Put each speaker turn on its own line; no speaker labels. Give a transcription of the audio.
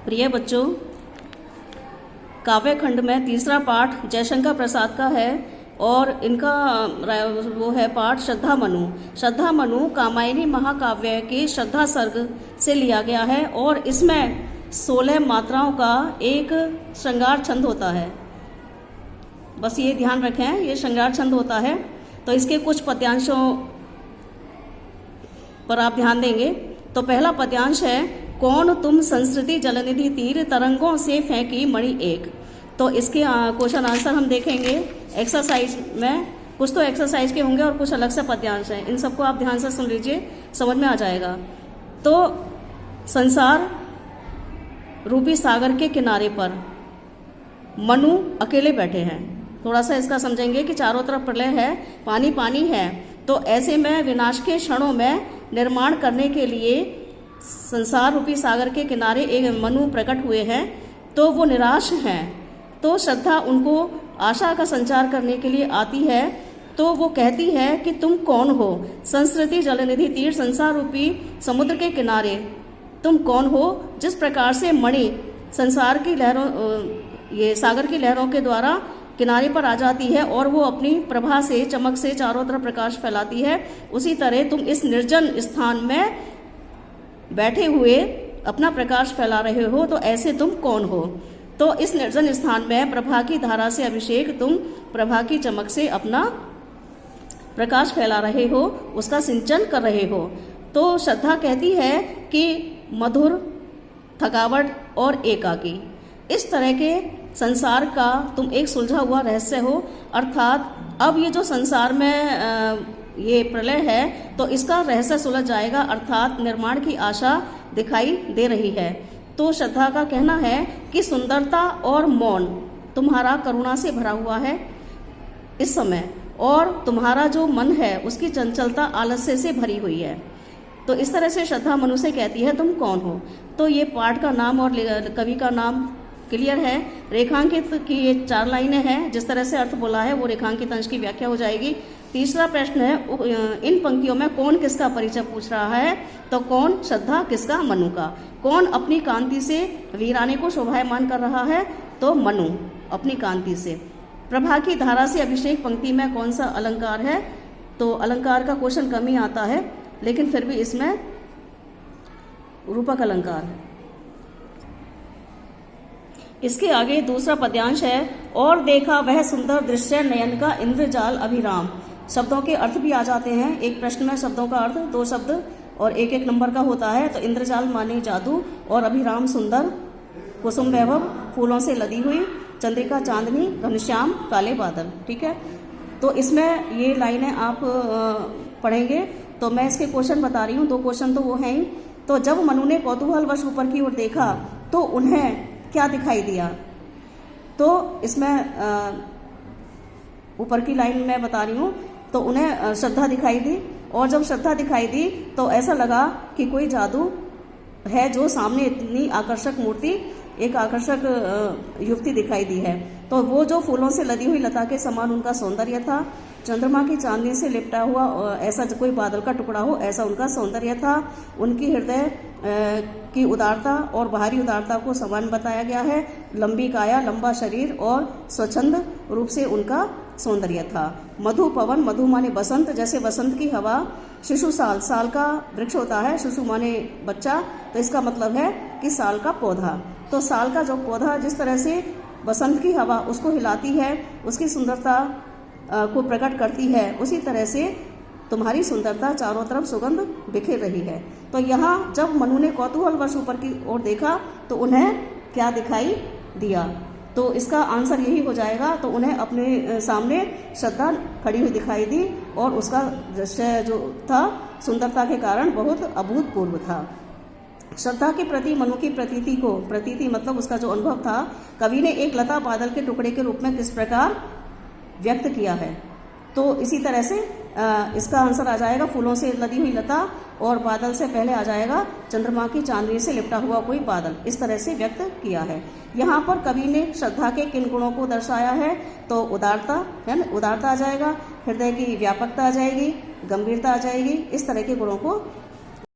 प्रिय बच्चों, काव्य खंड में तीसरा पाठ जयशंकर प्रसाद का है और इनका वो है पाठ श्रद्धा मनु। श्रद्धा मनु कामायनी महाकाव्य के श्रद्धा सर्ग से लिया गया है और इसमें 16 मात्राओं का एक श्रृंगार छंद होता है। बस ये ध्यान रखें, ये श्रृंगार छंद होता है। तो इसके कुछ पद्यांशों पर आप ध्यान देंगे। तो पहला पद्यांश है, कौन तुम संस्कृति जलनिधि तीर तरंगों से फेंकी मणि एक। तो इसके क्वेश्चन आंसर हम देखेंगे एक्सरसाइज में। कुछ तो एक्सरसाइज के होंगे और कुछ अलग से पद्यांश हैं। इन सबको आप ध्यान से सुन लीजिए, समझ में आ जाएगा। तो संसार रूपी सागर के किनारे पर मनु अकेले बैठे हैं। थोड़ा सा इसका समझेंगे कि चारों तरफ प्रलय है, पानी पानी है। तो ऐसे में विनाश के क्षणों में निर्माण करने के लिए संसार रूपी सागर के किनारे एक मनु प्रकट हुए हैं। तो वो निराश हैं। तो श्रद्धा उनको आशा का संचार करने के लिए आती है। तो वो कहती है कि तुम कौन हो, संस्कृति जलनिधि तीर संसार रूपी समुद्र के किनारे तुम कौन हो। जिस प्रकार से मणि संसार की लहरों ये सागर की लहरों के द्वारा किनारे पर आ जाती है और वो अपनी प्रभा से चमक से चारों तरफ प्रकाश फैलाती है, उसी तरह तुम इस निर्जन स्थान में बैठे हुए अपना प्रकाश फैला रहे हो। तो ऐसे तुम कौन हो। तो इस निर्जन स्थान में प्रभा की धारा से अभिषेक, तुम प्रभा की चमक से अपना प्रकाश फैला रहे हो, उसका सिंचन कर रहे हो। तो श्रद्धा कहती है कि मधुर, थकावट और एकाकी, इस तरह के संसार का तुम एक सुलझा हुआ रहस्य हो। अर्थात अब ये जो संसार में ये प्रलय है तो इसका रहस्य सुलझ जाएगा, अर्थात निर्माण की आशा दिखाई दे रही है। तो श्रद्धा का कहना है कि सुंदरता और मौन तुम्हारा करुणा से भरा हुआ है इस समय, और तुम्हारा जो मन है उसकी चंचलता आलस्य से भरी हुई है। तो इस तरह से श्रद्धा मनु से कहती है तुम कौन हो। तो ये पाठ का नाम और कवि का नाम क्लियर है। रेखांकित की ये 4 लाइनें हैं। जिस तरह से अर्थ बोला है वो रेखांकित अंश की व्याख्या हो जाएगी। तीसरा प्रश्न है, इन पंक्तियों में कौन किसका परिचय पूछ रहा है। तो कौन श्रद्धा, किसका मनु का। कौन अपनी कांति से वीराने को शोभायमान कर रहा है। तो मनु अपनी कांति से। प्रभा की धारा से अभिषेक पंक्ति में कौन सा अलंकार है। तो अलंकार का क्वेश्चन कम ही आता है, लेकिन फिर भी इसमें रूपक अलंकार है। इसके आगे दूसरा पद्यांश है, और देखा वह सुंदर दृश्य नयन का इंद्रजाल अभिराम। शब्दों के अर्थ भी आ जाते हैं। एक प्रश्न में शब्दों का अर्थ 2 शब्द और एक नंबर का होता है। तो इंद्रजाल माने जादू और अभिराम सुंदर, कुसुम वैभव फूलों से लदी हुई, चंद्रिका चांदनी, घनश्याम काले बादल। ठीक है, तो इसमें ये लाइनें आप पढ़ेंगे। तो मैं इसके क्वेश्चन बता रही हूँ, 2 क्वेश्चन तो वो हैं ही। तो जब मनु ने कौतूहलवश ऊपर की ओर देखा तो उन्हें क्या दिखाई दिया। तो इसमें ऊपर की लाइन मैं बता रही हूँ। तो उन्हें श्रद्धा दिखाई दी, और जब श्रद्धा दिखाई दी तो ऐसा लगा कि कोई जादू है जो सामने इतनी आकर्षक मूर्ति, एक आकर्षक युवती दिखाई दी है। तो वो जो फूलों से लदी हुई लता के समान उनका सौंदर्य था, चंद्रमा की चांदनी से लिपटा हुआ ऐसा कोई बादल का टुकड़ा हो ऐसा उनका सौंदर्य था। उनकी हृदय की उदारता और बाहरी उदारता को समान बताया गया है। लंबी काया, लंबा शरीर और स्वच्छंद रूप से उनका सौंदर्य था। मधु पवन, मधु माने बसंत, जैसे बसंत की हवा। शिशु साल, साल का वृक्ष होता है, शिशु माने बच्चा, तो इसका मतलब है कि साल का पौधा। तो साल का जो पौधा जिस तरह से बसंत की हवा उसको हिलाती है, उसकी सुंदरता को प्रकट करती है, उसी तरह से तुम्हारी सुंदरता चारों तरफ सुगंध बिखेर रही है। तो यहाँ जब मनु ने कौतूहलवश ऊपर की ओर देखा तो उन्हें क्या दिखाई दिया। तो इसका आंसर यही हो जाएगा। तो उन्हें अपने सामने श्रद्धा खड़ी हुई दिखाई दी और उसका दृश्य जो था सुंदरता के कारण बहुत अभूतपूर्व था। श्रद्धा के प्रति मनु की प्रतीति मतलब उसका जो अनुभव था, कवि ने एक लता बादल के टुकड़े के रूप में किस प्रकार व्यक्त किया है। तो इसी तरह से इसका आंसर आ जाएगा फूलों से लदी हुई लता, और बादल से पहले आ जाएगा चंद्रमा की चांदनी से लिपटा हुआ कोई बादल। इस तरह से व्यक्त किया है। यहाँ पर कवि ने श्रद्धा के किन गुणों को दर्शाया है। तो उदारता है ना, उदारता आ जाएगा, हृदय की व्यापकता आ जाएगी, गंभीरता आ जाएगी, इस तरह के गुणों को